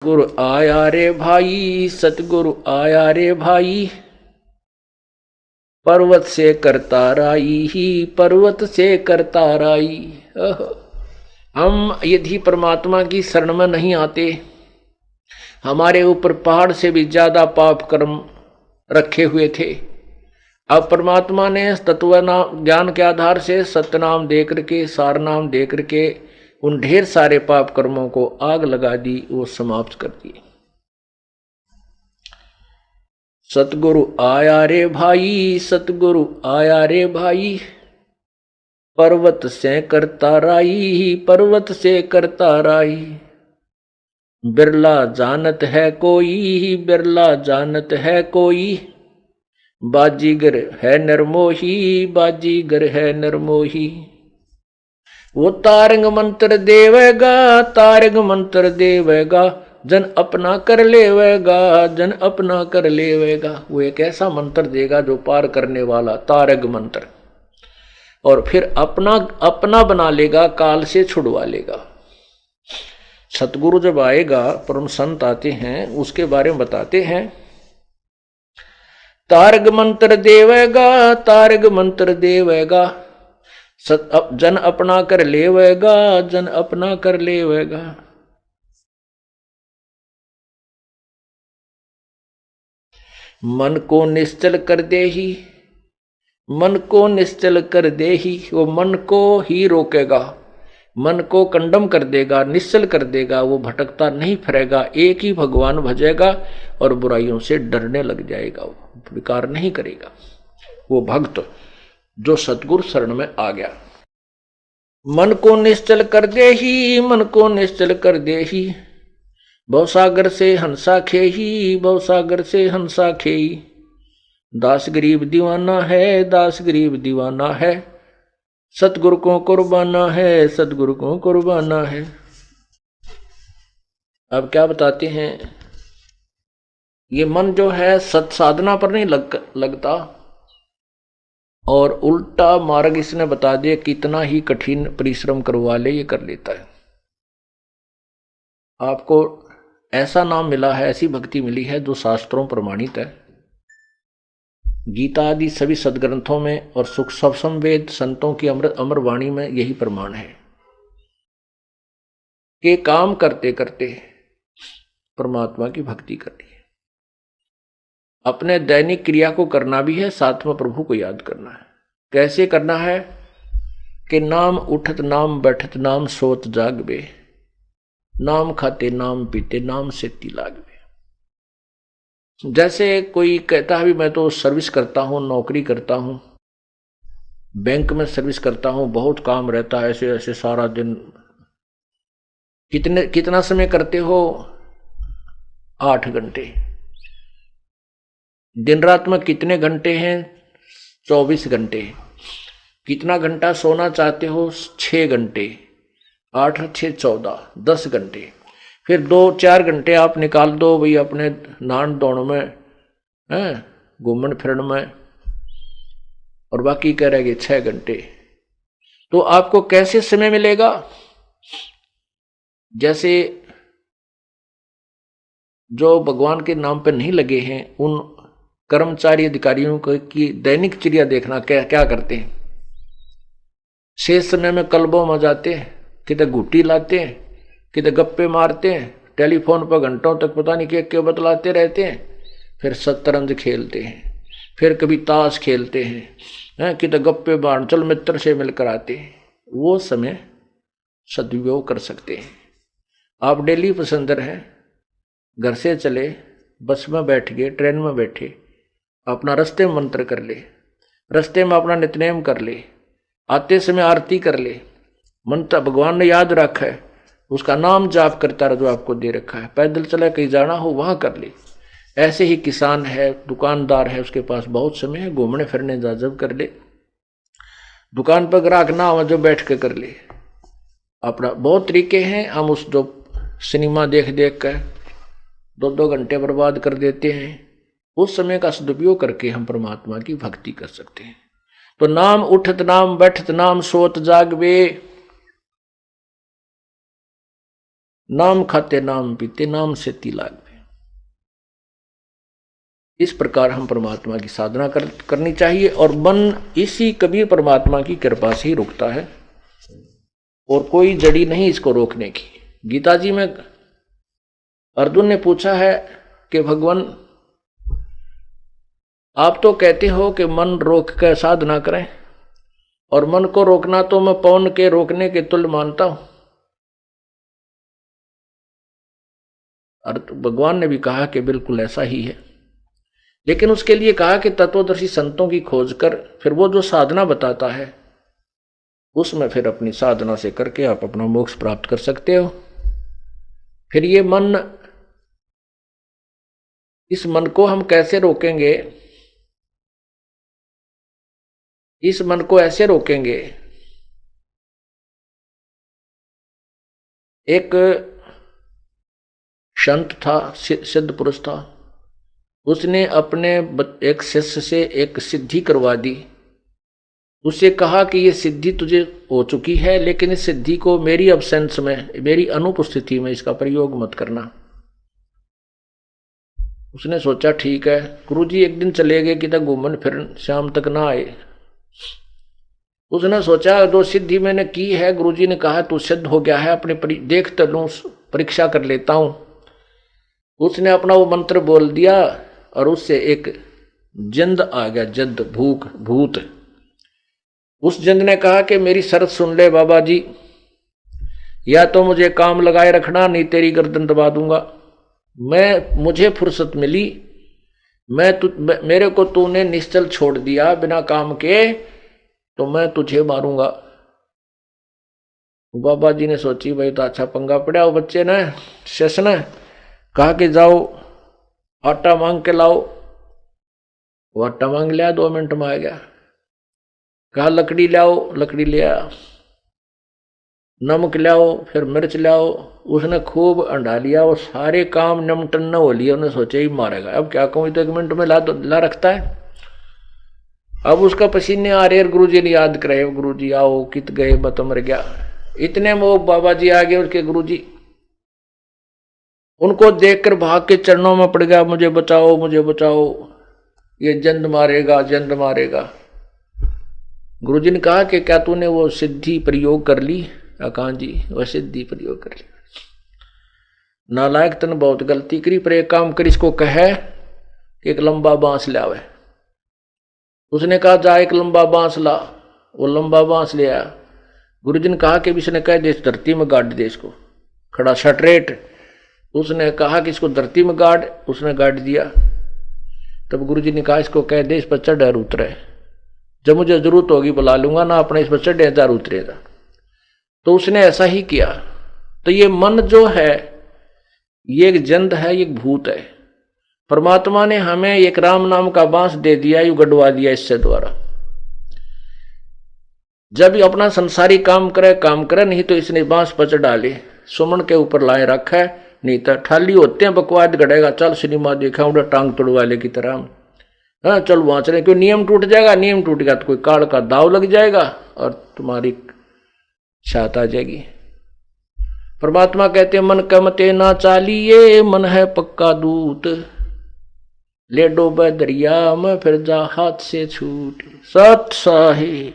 सतगुरु आया रे भाई, सतगुरु आया रे भाई, पर्वत से करता राई ही, पर्वत से करता राई। हम यदि परमात्मा की शरण में नहीं आते, हमारे ऊपर पहाड़ से भी ज्यादा पाप कर्म रखे हुए थे। अब परमात्मा ने तत्व नाम ज्ञान के आधार से सत्य नाम दे करके, सार नाम दे करके उन ढेर सारे पाप कर्मों को आग लगा दी, वो समाप्त कर दिए। सतगुरु आया रे भाई, सतगुरु आया रे भाई, पर्वत से करता राई, पर्वत से करता राई। बिरला जानत है कोई, बिरला जानत है कोई, बाजीगर है नरमोही, बाजीगर है नरमोही। वो तारंग मंत्र देवेगा, तारंग मंत्र देवेगा, जन अपना कर लेवेगा, जन अपना कर लेवेगा। वो एक ऐसा मंत्र देगा जो पार करने वाला, तारग मंत्र, और फिर अपना अपना बना लेगा, काल से छुड़वा लेगा। सतगुरु जब आएगा, परम संत आते हैं, उसके बारे में बताते हैं। तारग मंत्र देवेगा, तारग मंत्र देवेगा, जन अपना कर लेवेगा, जन अपना कर लेवेगा। मन को निश्चल कर दे ही, मन को निश्चल कर दे ही, वो मन को ही रोकेगा, मन को कंडम कर देगा, निश्चल कर देगा। वो भटकता नहीं फिरेगा, एक ही भगवान भजेगा और बुराइयों से डरने लग जाएगा, वो विकार नहीं करेगा। वो भक्त जो सतगुरु शरण में आ गया। मन को निश्चल कर दे ही, मन को निश्चल कर दे ही, भवसागर से हंसा खेही, भवसागर से हंसा खेही। दास गरीब दीवाना है, दास गरीब दीवाना है, सतगुरु को कुर्बाना है, सतगुरु को कुर्बाना है। अब क्या बताते हैं, ये मन जो है सत साधना पर नहीं लगता, और उल्टा मार्ग इसने बता दिया, कितना ही कठिन परिश्रम करवा ले ये कर लेता है। आपको ऐसा नाम मिला है, ऐसी भक्ति मिली है जो शास्त्रों प्रमाणित है। गीता आदि सभी सदग्रंथों में और सुख संवेद संतों की अमर वाणी में यही प्रमाण है कि काम करते करते परमात्मा की भक्ति करनी है। अपने दैनिक क्रिया को करना भी है, साथ में प्रभु को याद करना है। कैसे करना है कि नाम उठत नाम बैठत नाम सोत जागबे, नाम खाते नाम पीते नाम से लागबे। जैसे कोई कहता है भी मैं तो सर्विस करता हूं, नौकरी करता हूं, बैंक में सर्विस करता हूं, बहुत काम रहता है, ऐसे ऐसे सारा दिन। कितना समय करते हो? 8 घंटे। दिन रात में कितने घंटे हैं? 24 घंटे। कितना घंटा सोना चाहते हो? 6 घंटे। 8 और 6 14, 10 घंटे। फिर 2-4 घंटे आप निकाल दो भाई अपने नहान धोने में, घूमन फिरन में, और बाकी कह रहेंगे 6 घंटे। तो आपको कैसे समय मिलेगा? जैसे जो भगवान के नाम पर नहीं लगे हैं, उन कर्मचारी अधिकारियों की दैनिक चर्या देखना, क्या क्या करते हैं। शेष समय में क्लबों में जाते हैं, किधर घुट्टी लाते हैं, किधर गप्पे मारते हैं, टेलीफोन पर घंटों तक पता नहीं क्या बतलाते रहते हैं। फिर शतरंज खेलते हैं, फिर कभी ताश खेलते हैं, किधर गप्पे मार, चल मित्र से मिलकर आते हैं। वो समय सदुपयोग कर सकते हैं। आप डेली पैसेंजर हैं, घर से चले, बस में बैठ गए, ट्रेन में बैठे, अपना रास्ते में मंत्र कर ले, रास्ते में अपना नित्यनेम कर ले, आते समय आरती कर ले, मंत्र भगवान ने याद रखा है, उसका नाम जाप करता रहो जो आपको दे रखा है। पैदल चला कहीं जाना हो वहां कर ले। ऐसे ही किसान है, दुकानदार है, उसके पास बहुत समय है, घूमने फिरने जा जब कर ले। दुकान पर ग्राहक ना हो जो बैठ के कर ले। अपना बहुत तरीके हैं। हम उस जो सिनेमा देख देख कर 2-2 घंटे बर्बाद कर देते हैं, उस समय का सदुपयोग करके हम परमात्मा की भक्ति कर सकते हैं। तो नाम उठत नाम बैठत नाम सोत जागबे। नाम खाते नाम पीते नाम से तिलाक पे। इस प्रकार हम परमात्मा की साधना करनी चाहिए और मन इसी कबीर परमात्मा की कृपा से ही रुकता है और कोई जड़ी नहीं इसको रोकने की। गीता जी में अर्जुन ने पूछा है कि भगवान आप तो कहते हो कि मन रोक कर साधना करें, और मन को रोकना तो मैं पवन के रोकने के तुल्य मानता हूं। और भगवान ने भी कहा कि बिल्कुल ऐसा ही है, लेकिन उसके लिए कहा कि तत्वदर्शी संतों की खोज कर फिर वो जो साधना बताता है उसमें फिर अपनी साधना से करके आप अपना मोक्ष प्राप्त कर सकते हो। फिर ये मन, इस मन को हम कैसे रोकेंगे? इस मन को ऐसे रोकेंगे, एक संत था, सिद्ध पुरुष था, उसने अपने एक शिष्य से एक सिद्धि करवा दी। उससे कहा कि ये सिद्धि तुझे हो चुकी है, लेकिन इस सिद्धि को मेरी अब्सेंस में, मेरी अनुपस्थिति में इसका प्रयोग मत करना। उसने सोचा ठीक है। गुरुजी एक दिन चले गए कि तक घूमन फिरन, शाम तक ना आए। उसने सोचा जो सिद्धि मैंने की है, गुरुजी ने कहा तू सिद्ध हो गया है, अपने देख तो लूं, परीक्षा कर लेता हूं। उसने अपना वो मंत्र बोल दिया और उससे एक जिंद आ गया, जिंद, भूत। उस जिंद ने कहा कि मेरी शर्त सुन ले बाबा जी, या तो मुझे काम लगाए रखना, नहीं तेरी गर्दन दबा दूंगा। मुझे फुर्सत मिली, मेरे को तूने निश्चल छोड़ दिया बिना काम के, तो मैं तुझे मारूंगा। बाबा जी ने सोची भाई तो अच्छा पंगा पड़ा। वो बच्चे ने, शेष ने कहा कि जाओ आटा मांग के लाओ। वो आटा मांग लिया, 2 मिनट में आ गया। कहा लकड़ी लाओ, लकड़ी ले आया। नमक लाओ, फिर मिर्च लाओ। उसने खूब अंडा लिया, वो सारे काम निमटन न हो लिया। उन्हें सोचा ही मारेगा, अब क्या कहूं, तो 1 मिनट में ला रखता है। अब उसका पसीने आ रहे, गुरुजी ने याद करे, गुरुजी आओ, कित गए, बत मर गया। इतने में वो बाबा जी आ गए, उसके गुरुजी। उनको देखकर भाग के चरणों में पड़ गया, मुझे बचाओ, मुझे बचाओ, ये जंद मारेगा, जंद मारेगा। गुरुजी ने कहा कि क्या तूने वो सिद्धि प्रयोग कर ली? कहा जी वह सिद्धि प्रयोग कर ली। नालायक तन बहुत गलती करी, पर एक काम कर, इसको कहे कि एक लंबा बांस ले आवे। उसने कहा जा एक लंबा बांस ला। वो लंबा बांस ले आया। गुरुजी ने कहा कि इसने कह दे धरती में गाड़ दे इसको, खड़ा सटरेट। उसने कहा कि इसको धरती में गाड़, उसने गाड़ दिया। तब गुरुजी ने कहा इसको कह दे इस पर चढ़ उतरे, जब मुझे जरूरत होगी बुला लूंगा, ना अपने इस पर चढ़े जा उतरेगा। तो उसने ऐसा ही किया। तो ये मन जो है ये एक जंद है, ये एक भूत है। परमात्मा ने हमें एक राम नाम का बांस दे दिया, यू गड़वा दिया इससे द्वारा। जब ये अपना संसारी काम करे, नहीं तो इसने बांस पर चढ़ा ले, सुमन के ऊपर लाए रखा है, नहीं तो ठाली होते हैं, बकवाद गड़ेगा, चल सिनेमा देखा उड़ा टांग तोड़वा ले की तरह। हाँ चल वहां चले, क्यों नियम टूट जाएगा, नियम टूट गया तो कोई काल का दाव लग जाएगा और तुम्हारी छात आ जाएगी। परमात्मा कहते हैं मन कमते ना चालिए, मन है पक्का दूत, ले डोबे दरिया में फिर जा हाथ से छूट। सत साहे